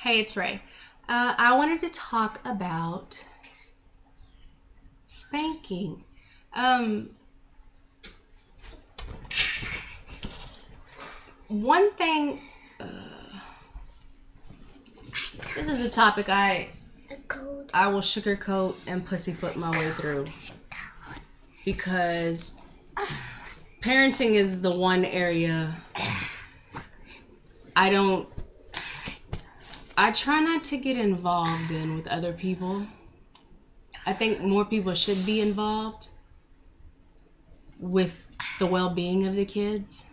Hey, it's Ray. I wanted to talk about spanking. Um, One thing, this is a topic I will sugarcoat and pussyfoot my way through because parenting is the one area I don't, I try not to get involved in with other people. I think more people should be involved with the well-being of the kids,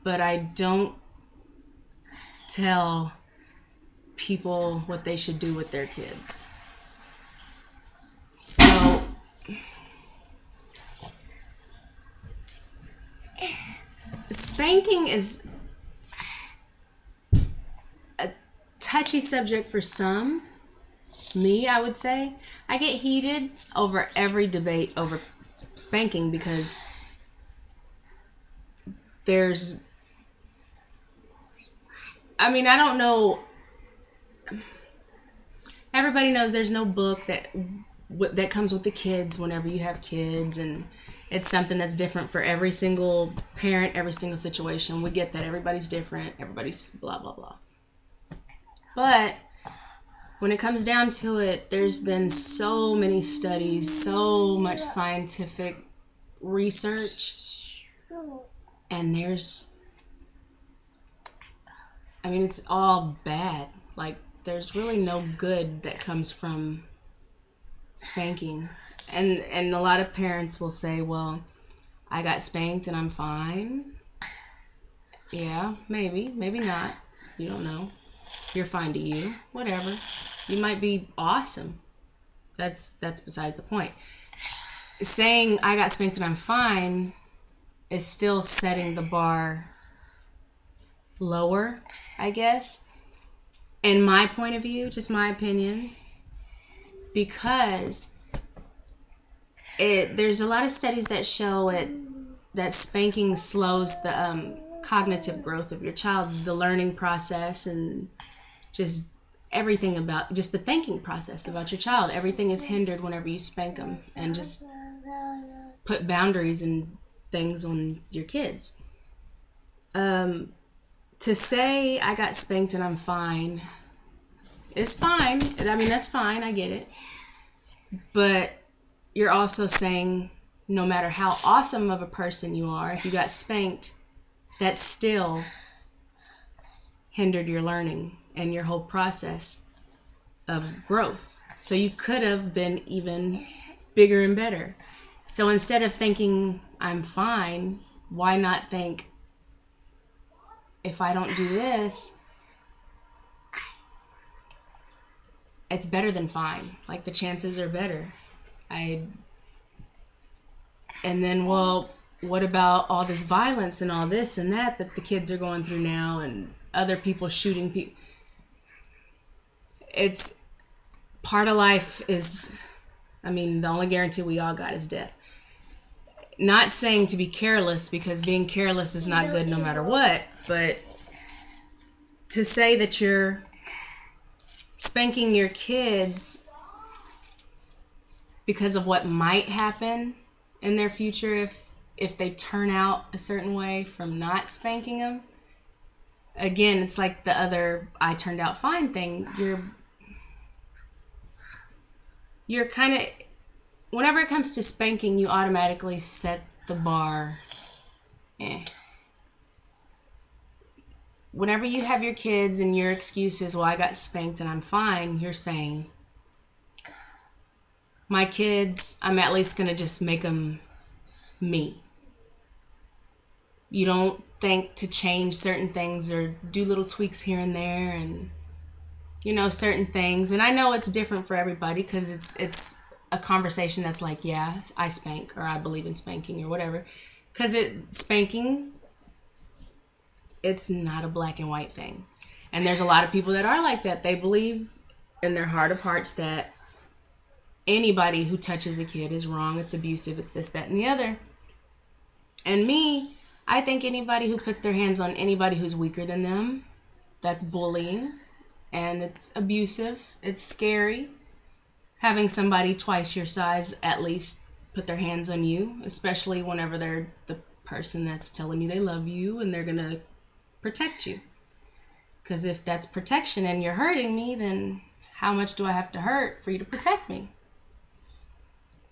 but I don't tell people what they should do with their kids. So spanking is a touchy subject for some. Me, I would say. I get heated over every debate over spanking because I don't know. Everybody knows there's no book that comes with the kids whenever you have kids, and it's something that's different for every single parent, every single situation. We get that everybody's different, everybody's blah blah blah. But when it comes down to it, there's been so many studies, so much scientific research, and it's all bad. Like, there's really no good that comes from spanking. And a lot of parents will say, well, I got spanked and I'm fine. Yeah, maybe not. You don't know. You're fine to you. Whatever. You might be awesome. That's besides the point. Saying I got spanked and I'm fine is still setting the bar lower, I guess. In my point of view, just my opinion, because there's a lot of studies that show that spanking slows the cognitive growth of your child, the learning process, and just everything about just the thinking process about your child. Everything is hindered whenever you spank them and just put boundaries and things on your kids. To say I got spanked and I'm fine is fine. That's fine. I get it. But you're also saying no matter how awesome of a person you are, if you got spanked, that still hindered your learning and your whole process of growth. So you could have been even bigger and better. So instead of thinking I'm fine, why not think, if I don't do this, it's better than fine. Like, the chances are better. And then, well, what about all this violence and all this and that the kids are going through now, and other people shooting people? It's part of life is, the only guarantee we all got is death. Not saying to be careless, because being careless is not good no matter what, but to say that you're spanking your kids because of what might happen in their future if they turn out a certain way from not spanking them, again, it's like the other I turned out fine thing. You're kind of, whenever it comes to spanking, you automatically set the bar. Whenever you have your kids and your excuse is, well, I got spanked and I'm fine, you're saying, my kids, I'm at least going to just make them me. You don't think to change certain things or do little tweaks here and there and, certain things. And I know it's different for everybody, because it's a conversation that's like, yeah, I spank, or I believe in spanking, or whatever. Because spanking, it's not a black and white thing. And there's a lot of people that are like that. They believe in their heart of hearts that anybody who touches a kid is wrong, it's abusive, it's this, that, and the other. And me, I think anybody who puts their hands on anybody who's weaker than them, that's bullying. and it's abusive. It's scary having somebody twice your size at least put their hands on you, especially whenever they're the person that's telling you they love you and they're going to protect you. Because if that's protection and you're hurting me, then how much do I have to hurt for you to protect me?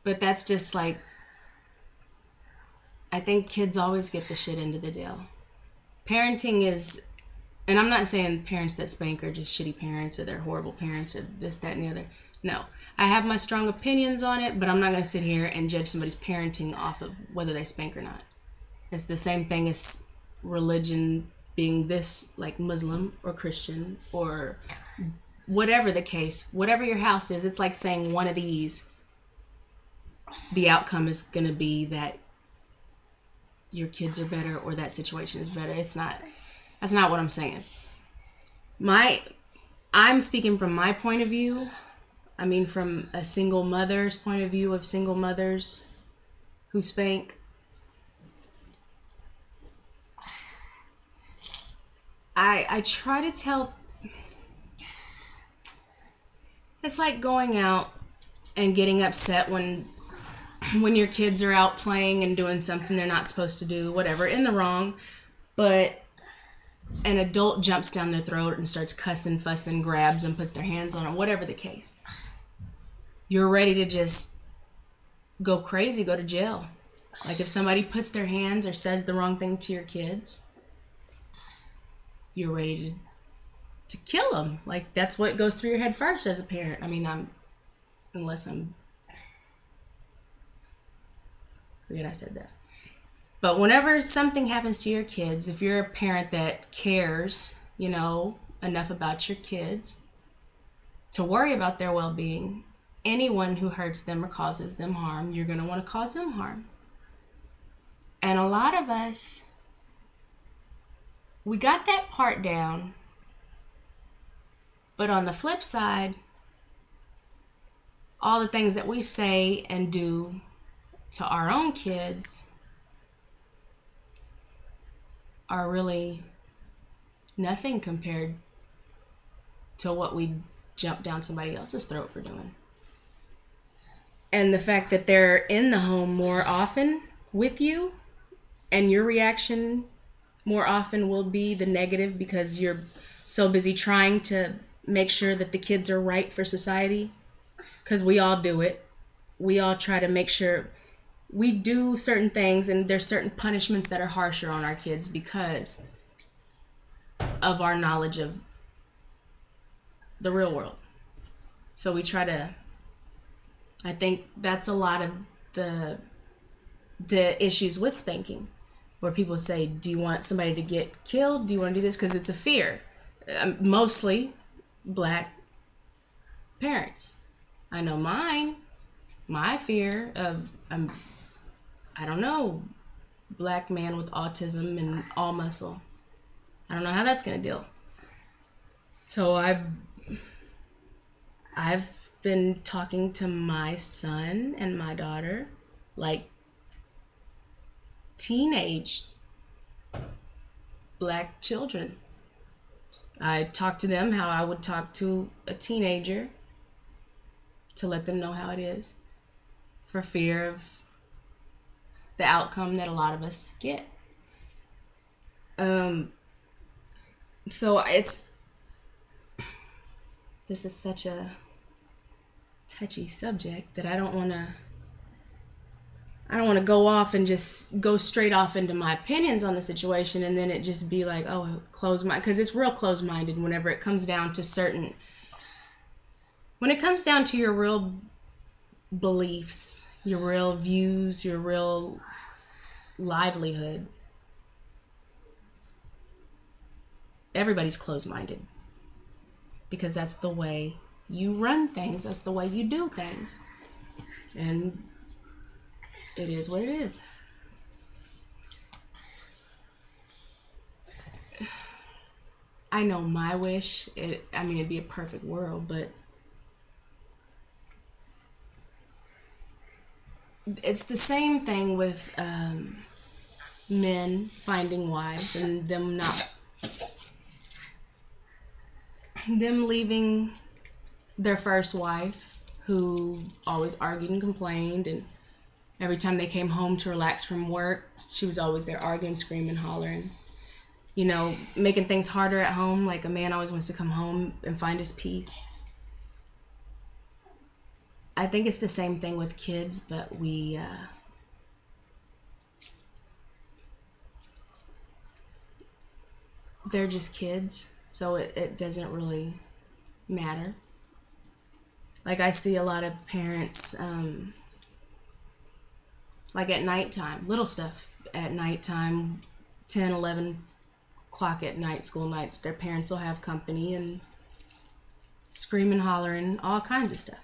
But that's just like, I think kids always get the shit end of the deal. Parenting is, and I'm not saying parents that spank are just shitty parents or they're horrible parents or this, that, and the other. No. I have my strong opinions on it, but I'm not going to sit here and judge somebody's parenting off of whether they spank or not. It's the same thing as religion being this, like Muslim or Christian or whatever the case. Whatever your house is, it's like saying one of these, the outcome is going to be that your kids are better or that situation is better. It's not. That's not what I'm saying. I'm speaking from my point of view. I mean, from a single mother's point of view of single mothers who spank. I try to tell. It's like going out and getting upset when your kids are out playing and doing something they're not supposed to do, whatever, in the wrong, but an adult jumps down their throat and starts cussing, fussing, grabs them, puts their hands on them, whatever the case. You're ready to just go crazy, go to jail. Like if somebody puts their hands or says the wrong thing to your kids, you're ready to kill them. Like that's what goes through your head first as a parent. I mean, forget I said that. But whenever something happens to your kids, if you're a parent that cares, enough about your kids to worry about their well-being, anyone who hurts them or causes them harm, you're going to want to cause them harm. And a lot of us, we got that part down. But on the flip side, all the things that we say and do to our own kids are really nothing compared to what we jump down somebody else's throat for doing. And the fact that they're in the home more often with you and your reaction more often will be the negative because you're so busy trying to make sure that the kids are right for society, because we all do it. We all try to make sure we do certain things, and there's certain punishments that are harsher on our kids because of our knowledge of the real world. So we try to, I think that's a lot of the issues with spanking, where people say, do you want somebody to get killed? Do you want to do this? Because it's a fear. Mostly black parents. I know my fear of, I don't know, black man with autism and all muscle. I don't know how that's going to deal. So I've been talking to my son and my daughter like teenage black children. I talk to them how I would talk to a teenager to let them know how it is, for fear of the outcome that a lot of us get. So this is such a touchy subject that I don't want to go off and just go straight off into my opinions on the situation and then it just be like, oh, close-minded, because it's real close-minded whenever it comes down to when it comes down to your real beliefs, your real views, your real livelihood. Everybody's closed-minded because that's the way you run things. That's the way you do things. And it is what it is. I know my wish, it'd be a perfect world, but it's the same thing with men finding wives and them not them leaving their first wife, who always argued and complained, and every time they came home to relax from work, she was always there arguing, screaming, hollering, making things harder at home. Like, a man always wants to come home and find his peace. I think it's the same thing with kids, but they're just kids, so it doesn't really matter. Like, I see a lot of parents, like at nighttime, little stuff at nighttime, 10, 11 o'clock at night, school nights, their parents will have company and screaming, hollering, all kinds of stuff.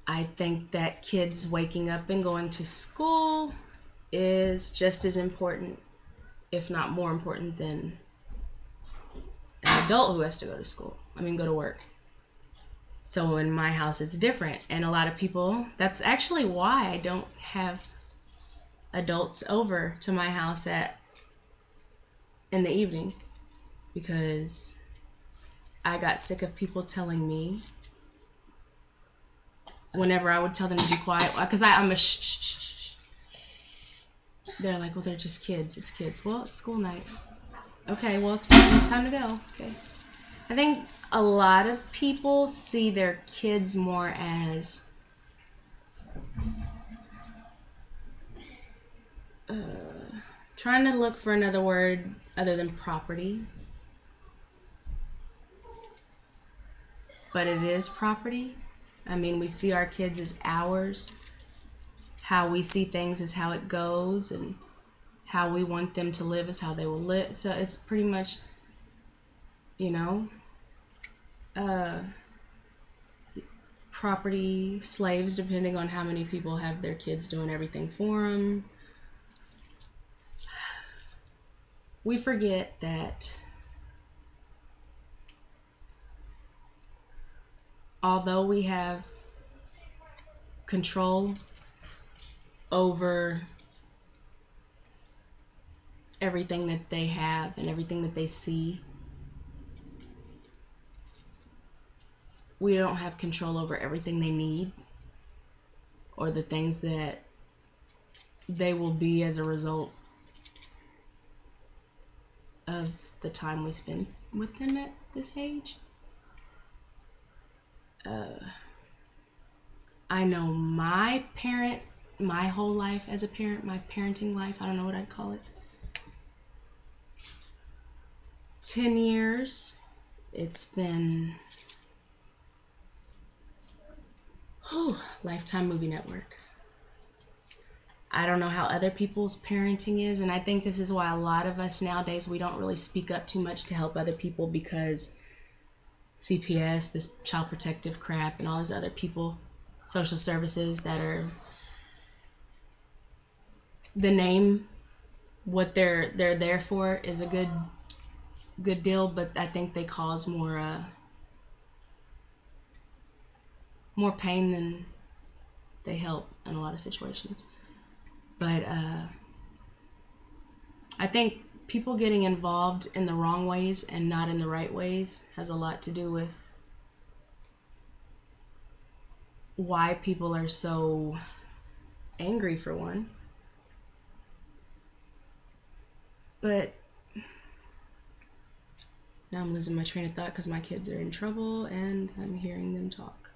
I think that kids waking up and going to school is just as important, if not more important, than an adult who has to go to work. So in my house, it's different. And a lot of people, that's actually why I don't have adults over to my house in the evening, because I got sick of people telling me, whenever I would tell them to be quiet, because I'm a shh. They're like, well, they're just kids. It's kids. Well, it's school night. Okay, well, it's time to go. Okay. I think a lot of people see their kids more as trying to look for another word other than property. But it is property. I mean, we see our kids as ours. How we see things is how it goes, and how we want them to live is how they will live. So it's pretty much, property, slaves, depending on how many people have their kids doing everything for them. We forget that although we have control over everything that they have and everything that they see, we don't have control over everything they need or the things that they will be as a result of the time we spend with them at this age. I know my whole life as a parent, my parenting life, I don't know what I'd call it, 10 years. It's been Lifetime Movie Network. I don't know how other people's parenting is, and I think this is why a lot of us nowadays, we don't really speak up too much to help other people, because CPS, this child protective crap, and all these other people, social services that are the name, what they're there for is a good deal, but I think they cause more pain than they help in a lot of situations. But I think people getting involved in the wrong ways and not in the right ways has a lot to do with why people are so angry, for one. But now I'm losing my train of thought because my kids are in trouble and I'm hearing them talk.